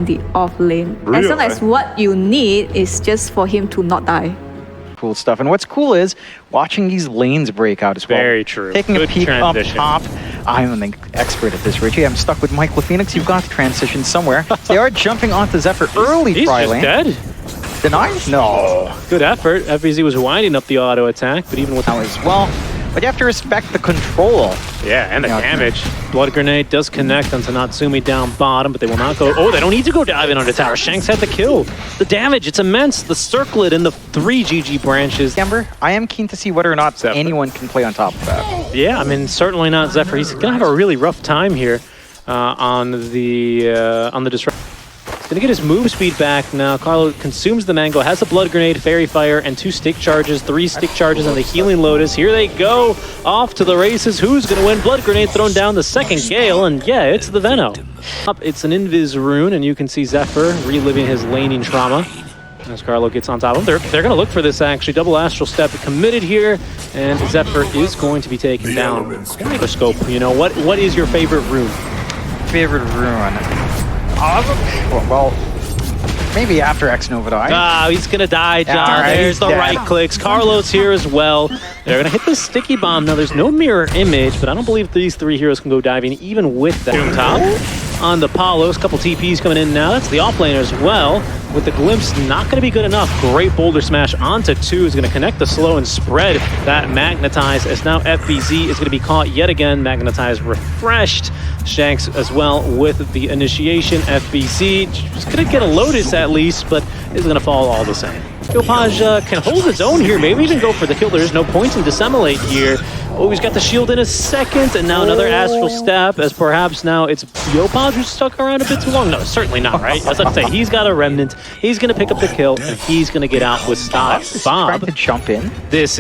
the off lane. Really? As long as what you need is just for him to not die. Cool stuff. And what's cool is watching these lanes break out as well. Very true. Taking Good a peek transition. up top. I'm an expert at this, Richie. I'm stuck with Michael Phoenix. You've got to transition somewhere. They are jumping onto Zephyr early. He's just lane. dead. Denied? No. Good effort. FBZ was winding up the auto attack, but even with Now as well. But you have to respect the control. yeah, and the damage. Blood Grenade does connect onto Natsumi down bottom, but they will not go. Oh, they don't need to go diving onto tower. Shanks had the kill. The damage, it's immense. The circlet and the 3 GG branches. Amber, I am keen to see whether or not Zephyr. anyone can play on top of that. Yeah, I mean, certainly not Zephyr. He's gonna have a really rough time here on the disrupt. Gonna get his move speed back now. Carlo consumes the mango, has a blood grenade, fairy fire, and 2 stick charges, 3 stick charges, and the healing lotus. Here they go, off to the races. Who's gonna win? Blood grenade thrown down the second gale, and yeah, it's the Veno. It's an invis rune, and you can see Zephyr reliving his laning trauma as Carlo gets on top of him. They're gonna look for this actually. Double astral step committed here, and Zephyr is going to be taken down. Microscope, you know, what is your favorite rune? Favorite rune? Well, maybe after X-Nova dies. Ah, he's gonna die, John. All right, There's the he's right dead. clicks. Carlo's here as well. They're gonna hit the sticky bomb. Now there's no mirror image, but I don't believe these 3 heroes can go diving even with that. Doom top on the Palos. Couple TPs coming in now. That's the offlaner as well. With the glimpse, not gonna be good enough. Great boulder smash onto 2 is gonna connect the slow and spread that magnetize as now FBZ is gonna be caught yet again. Magnetize refreshed. Shanks as well with the initiation. FBC just gonna get a Lotus at least, but is gonna fall all the same. Yopaj can hold his own here, maybe even go for the kill. There's no point in Dissemblate here. Oh, he's got the shield in a second, and now another astral step, as perhaps now it's Yopaj who's stuck around a bit too long. No, certainly not, right? As I say, he's got a remnant, he's gonna pick up the kill, and he's gonna get out with style. Trying Bob, to jump in. this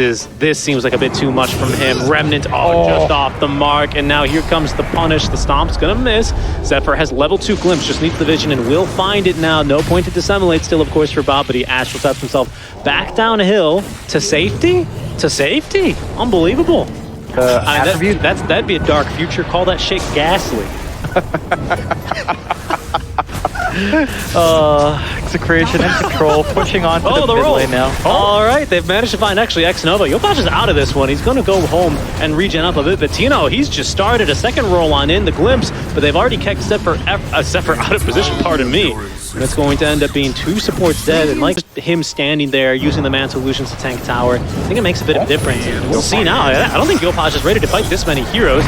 seems like a bit too much from him. Remnant, just off the mark, and now here comes the punish. The stomp's gonna miss. Zephyr has level 2 glimpse, just needs the vision and will find it now. No point to dissemblate still, of course, for Bob, but he astral taps himself back down a hill to safety. To safety, unbelievable. That'd be a dark future. Call that shit ghastly. Execration and control, pushing on to the the mid roll lane now. All right, they've managed to find actually X-Nova. Yopaj is out of this one. He's going to go home and regen up a bit. But Tino, he's just started a second roll on in the glimpse, but they've already kept Zephyr out of position, pardon me. And it's going to end up being 2 supports dead, and like him standing there using the man solutions to tank tower, I think it makes a bit of difference. And we'll see now. I don't think Yopaj is ready to fight this many heroes.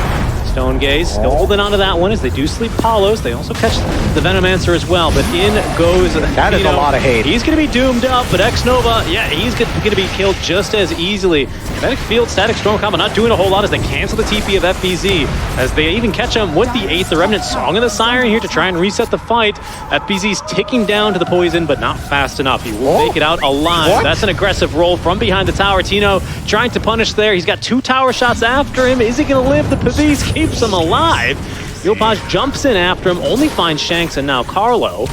Stone Gaze still holding on to that one as they do sleep Palos. They also catch the Venomancer as well, but in goes That is a lot of hate. He's going to be doomed up, but X-Nova, yeah, he's going to be killed just as easily. Kinetic Field, Static Storm combo not doing a whole lot as they cancel the TP of FBZ, as they even catch him with the 8th. The Remnant Song of the Siren here to try and reset the fight. FBZ's ticking down to the poison, but not fast enough. He will make it out alive. What? That's an aggressive roll from behind the tower. Tino trying to punish there. He's got 2 tower shots after him. Is he going to live? The Pavis keeps him alive. Yopaj jumps in after him, only finds Shanks and now Carlo.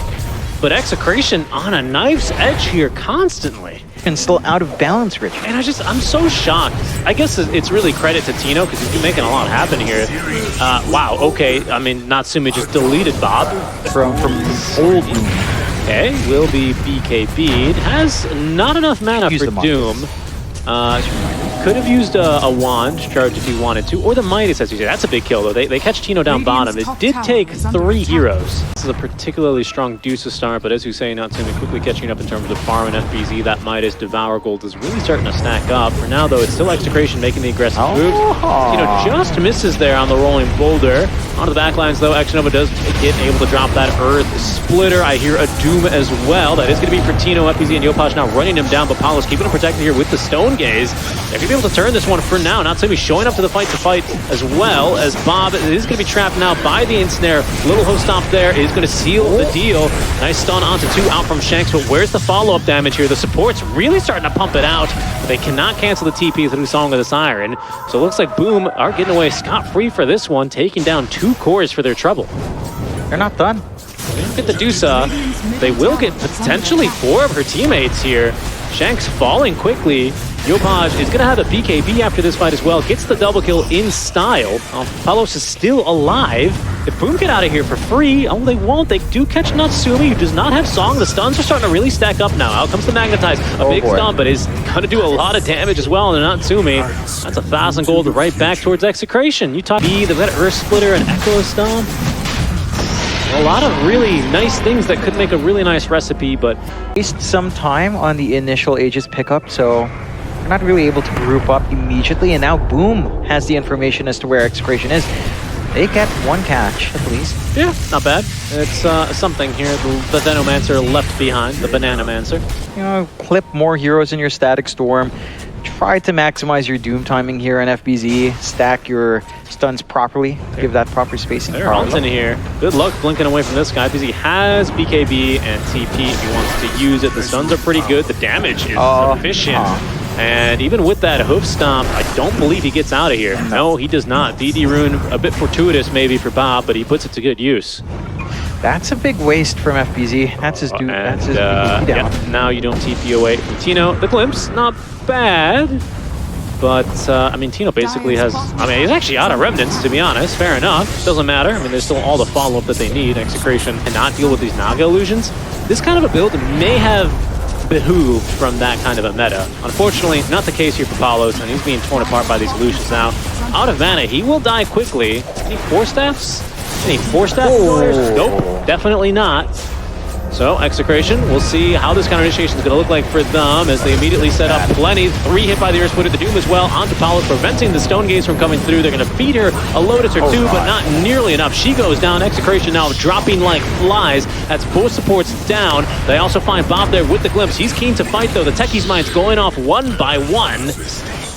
But Execration on a knife's edge here constantly. And still out of balance, Richie. And I'm so shocked. I guess it's really credit to Tino because he's been making a lot happen here. Wow, okay. I mean, Natsumi just deleted Bob. From old Doom. Okay, will be BKB'd. Has not enough mana Use for the Doom. Could have used a wand charge if he wanted to, or the Midas, as you say. That's a big kill, though. They catch Tino down bottom. It did take 3 heroes. This is a particularly strong Deuce start, but as you say, Natsumi quickly catching up in terms of farm and FBZ. That Midas Devour Gold is really starting to stack up. For now, though, it's still Execration making the aggressive move. Tino just misses there on the rolling boulder. Onto the backlines, though, X-Nova does get able to drop that Earth Splitter. I hear a Doom as well. That is going to be for Tino, FBZ, and Yopaj now running him down, but Paolo's keeping him protected here with the Stone Gaze. They're going to be able to turn this one for now. Natsumi showing up to the fight as well as Bob is going to be trapped now by the ensnare. Little host stop there is going to seal the deal. Nice stun onto 2 out from Shanks, but where's the follow-up damage here? The support's really starting to pump it out, but they cannot cancel the TP through Song of the Siren. So it looks like Boom are getting away scot-free for this one, taking down 2 cores for their trouble. They're not done. They don't get the Dusa. They will get potentially 4 of her teammates here. Shanks falling quickly. Yopaj is going to have a BKB after this fight as well. Gets the double kill in style. Palos is still alive. If Boom get out of here for free, oh, they won't. They do catch Natsumi, who does not have Song. The stuns are starting to really stack up now. Out comes the Magnetize. A big stun, but is going to do a lot of damage as well on Natsumi. That's 1,000 gold right back towards Execration. You talk B, they've got Earth Splitter and Echo Stomp. A lot of really nice things that could make a really nice recipe, but Waste some time on the initial Aegis pickup, so we're not really able to group up immediately, and now Boom has the information as to where Execration is. They get one catch, at least. yeah, not bad. It's something here. The Venomancer left behind, the Bananamancer. You know, clip more heroes in your Static Storm. Try to maximize your Doom timing here in FBZ. Stack your stuns properly. Give that proper spacing. They're hunting here. Good luck blinking away from this guy because he has BKB and TP if he wants to use it. The stuns are pretty good. The damage is efficient. And even with that hoof stomp, I don't believe he gets out of here. No, he does not. DD Rune, a bit fortuitous maybe for Bob, but he puts it to good use. That's a big waste from FBZ. That's his Doom. That's his down. Yeah, now you don't TP away from Tino. The glimpse, not bad. But, I mean, Tino basically has... I mean, he's actually out of Remnants, to be honest. Fair enough. Doesn't matter. I mean, there's still all the follow-up that they need. Execration cannot deal with these Naga illusions. This kind of a build may have behooved from that kind of a meta. Unfortunately, not the case here for Palos, and he's being torn apart by these illusions now. Out of mana, he will die quickly. Any Force Staffs? Any Force Staff warriors? Nope, definitely not. So, Execration, we'll see how this counter initiation is going to look like for them as they immediately set up plenty. 3 hit by the Earth Splitter, the Doom as well, onto Palos, preventing the Stone Gaze from coming through. They're going to feed her a Lotus or two, but not nearly enough. She goes down. Execration now dropping like flies. That's both supports down. They also find Bob there with the glimpse. He's keen to fight, though. The Techie's Mind's going off one by one.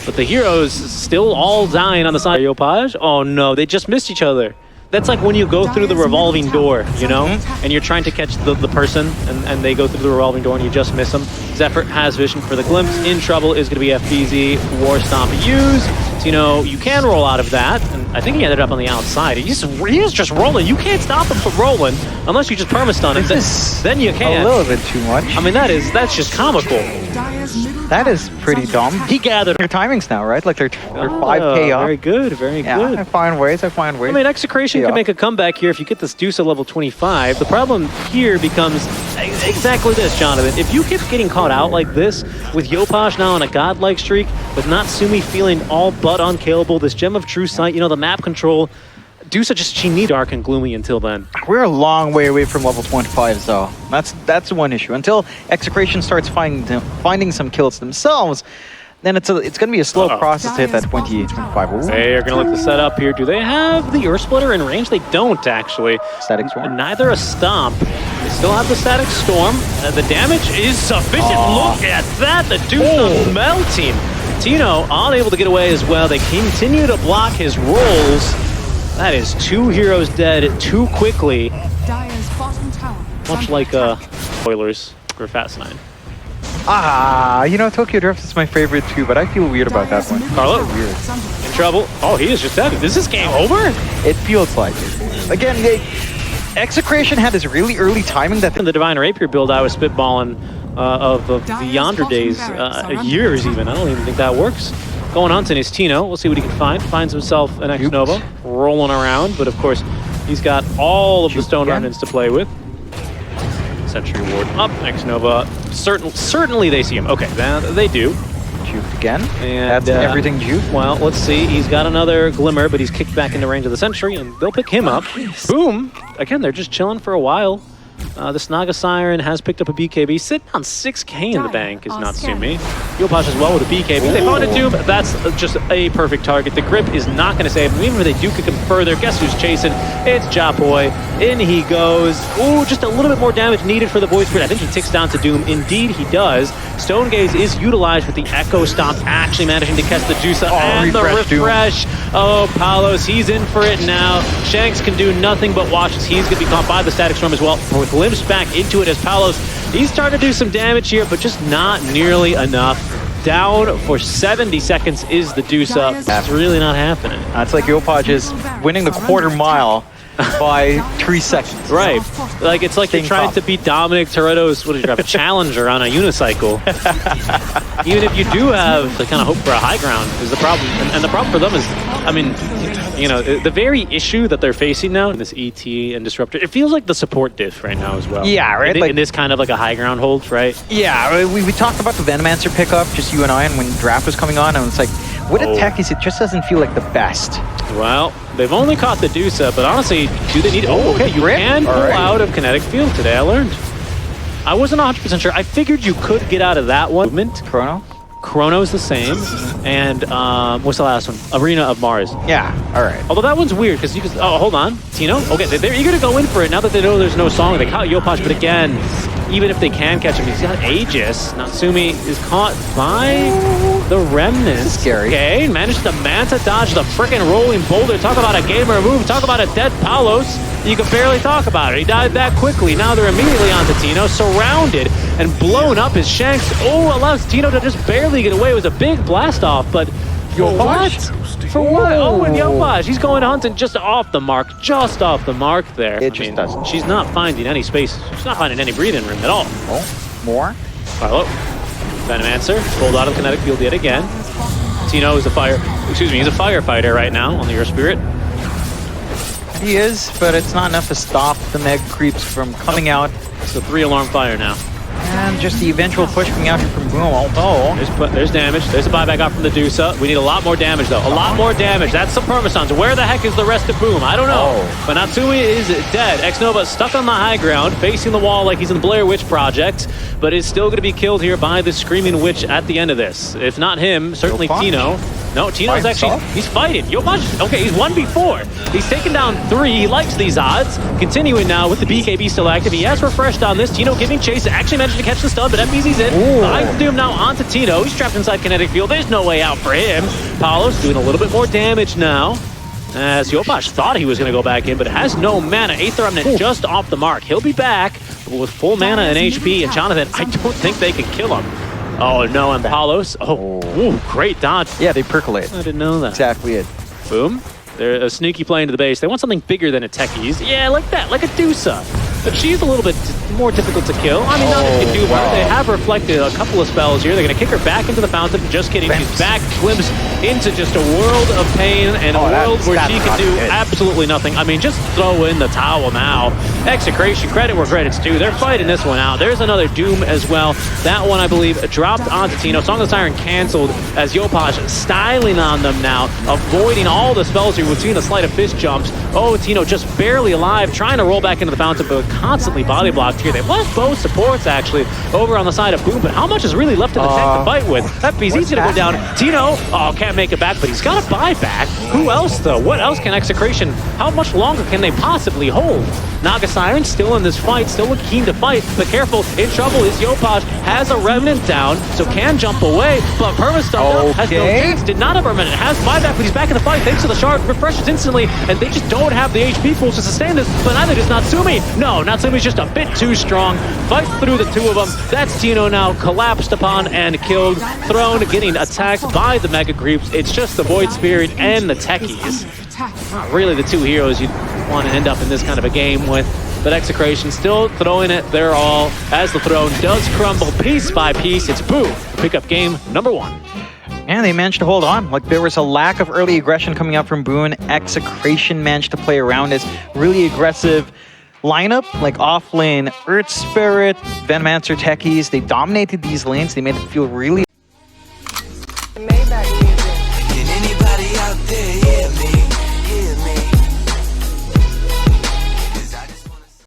But the heroes still all dying on the side. Yopaj? Oh no, they just missed each other. That's like when you go through the revolving door, you know? And you're trying to catch the person, and they go through the revolving door and you just miss them. Zephyr has vision for the glimpse. In trouble is going to be FBZ. War Stomp used. So, you know, you can roll out of that. And I think he ended up on the outside. He is just rolling. You can't stop him from rolling unless you just perma-stun him. Then you can. A little bit too much. I mean, that's just comical. That is pretty dumb. He gathered Your timings now, right? Like they're 5k up. Very good, very good. I find ways. I mean, Execration can make a comeback here if you get this Deuce at level 25. The problem here becomes exactly this, Jonathan. If you keep getting caught out like this, with Yopaj now on a godlike streak, with Natsumi feeling all but unkillable, this Gem of True Sight, you know, the map control, Deuce she need dark and gloomy until then. We're a long way away from level 25, though. That's one issue. Until Execration starts finding some kills themselves, then it's going to be a slow process to hit that 25. They are going to look to set up here. Do they have the Earth Splitter in range? They don't, actually. Static Storm? Neither a Stomp. They still have the Static Storm. The damage is sufficient. Look at that. The Deuce melting. Tino unable to get away as well. They continue to block his rolls. That is 2 heroes dead too quickly. Much like spoilers for Fast 9. You know, Tokyo Drift is my favorite too, but I feel weird about that one. Carlo, weird. In trouble. Oh, he is just dead. Is this game over? It feels like it. Again, Execration had this really early timing that... In the Divine Rapier build I was spitballing of the Yonder days, years even. I don't even think that works. Going hunting is Tino. We'll see what he can find. Finds himself an X-Nova rolling around, but of course, he's got all of the Stone Remnants to play with. Sentry Ward up. X-Nova. Certainly they see him. Okay, they do. Juke again. And that's everything Juke. Well, let's see. He's got another Glimmer, but he's kicked back into range of the Sentry, and they'll pick him up. Boom! Again, they're just chilling for a while. This Naga Siren has picked up a BKB. Sitting on 6k in the bank is Natsumi. Yopaj as well with a BKB. They found a Doom. That's just a perfect target. The grip is not going to save him. Even if they do kick him further, guess who's chasing? It's Japoy. In he goes. Ooh, just a little bit more damage needed for the Void Spirit. I think he ticks down to Doom. Indeed, he does. Stone Gaze is utilized with the Echo Stomp, actually managing to catch the Juice and the refresh. Oh, Palos, he's in for it now. Shanks can do nothing but watch as he's going to be caught by the Static Storm as well. Glimpse back into it as Palos. He's starting to do some damage here, but just not nearly enough. Down for 70 seconds is the Deuce up. That's really not happening. It's like Yopaj is winning the quarter mile by 3 seconds. Right. Like it's like you're trying to beat Dominic Toretto's Challenger on a unicycle. Even if you do have the kind of hope for a high ground is the problem. And the problem for them is, I mean, you know, the very issue that they're facing now in this ET and Disruptor, it feels like the support diff right now as well. Yeah, right? In this kind of like a high ground hold, right? Yeah, we talked about the Venomancer pickup, just you and I, and when draft was coming on, and it's like, with the techies, it just doesn't feel like the best. Well, they've only caught the Dusa, but honestly, do they need... Oh, okay, you can pull out of kinetic field today, I learned. I wasn't 100% sure. I figured you could get out of that one. Movement. Chrono's the same, and what's the last one? Arena of Mars. Yeah, all right. Although that one's weird, because you can... Oh, hold on. Tino? Okay, they're eager to go in for it now that they know there's no song. They caught Yopaj, but again, even if they can catch him, he's got Aegis. Natsumi is caught by the Remnants. Scary. Okay, managed to Manta dodge the frickin' rolling boulder. Talk about a gamer move. Talk about a dead Palos. You can barely talk about it. He died that quickly. Now they're immediately onto Tino, surrounded and blown up. His Shanks, allows Tino to just barely get away. It was a big blast off, but Yopaj? For what? Oh, and Yopaj, he's going hunting just off the mark there. It just doesn't. She's not finding any space. She's not finding any breathing room at all. Oh, more? Hello. Venomancer pulled out of kinetic field yet again. Tino is he's a firefighter right now on the Earth Spirit. He is, but it's not enough to stop the Mega Creeps from coming out. It's a 3-alarm fire now. And just the eventual push coming out here from Boom. Oh, there's damage. There's a buyback out from the Dusa. We need a lot more damage, though. A lot more damage. That's some permasons. Where the heck is the rest of Boom? I don't know. But Natsumi is dead. X-Nova stuck on the high ground, facing the wall like he's in the Blair Witch Project, but is still going to be killed here by the Screaming Witch at the end of this. If not him, certainly Tino. No, Tino's actually, he's fighting. Yopaj, okay, he's 1v4. He's taken down 3. He likes these odds. Continuing now with the BKB still active. He has refreshed on this. Tino giving chase. Actually managed to catch the stun, but FBZ's in. Behind Doom now onto Tino. He's trapped inside kinetic field. There's no way out for him. Paolo's doing a little bit more damage now, as Yopaj thought he was going to go back in, but has no mana. 8th Remnant just off the mark. He'll be back, but with full mana and HP, and Jonathan, I don't think they can kill him. Oh no, and Palos. Ooh, great dodge. Yeah, they percolate. I didn't know that. Exactly it. Boom. They're a sneaky play into the base. They want something bigger than a techies. Yeah, like that, like a Dusa. But she's a little bit more difficult to kill. I mean, not if you do her. They have reflected a couple of spells here. They're going to kick her back into the fountain. Just kidding. She's back, swims into just a world of pain and a world where she can do absolutely nothing. I mean, just throw in the towel now. Execration, credit where credit's due. They're fighting this one out. There's another Doom as well. That one, I believe, dropped onto Tino. Song of the Siren canceled as Yopaj styling on them now, avoiding all the spells here. We've seen the sleight of fist jumps. Oh, Tino just barely alive, trying to roll back into the fountain, but constantly body blocked here. They've lost both supports, actually, over on the side of Boom, but how much is really left in the tank to fight with? FBZ's gonna go down. Tino, can't make it back, but he's got a buyback. Who else, though? What else can Execration, how much longer can they possibly hold? Naga Siren still in this fight, still keen to fight, but careful, in trouble is Yopaj, has a Remnant down, so can jump away, but Permastar has no chance, did not have a Remnant, has buyback, but he's back in the fight thanks to the shard, refreshes instantly, and they just don't have the HP pools to sustain this, but neither does Natsumi. No, Natsumi's just a bit too strong, fights through the two of them. That's Tino now collapsed upon and killed, thrown, getting attacked by the Mega Creeps. It's just the Void Spirit and the Techies. Not really the two heroes you'd want to end up in this kind of a game with, but Execration still throwing it their all as the throne does crumble piece by piece. It's Boom, pick up game number 1. And they managed to hold on. Like, there was a lack of early aggression coming out from Boone. Execration managed to play around his really aggressive lineup, like off lane Earth Spirit, Venomancer, Techies. They dominated these lanes. They made it feel really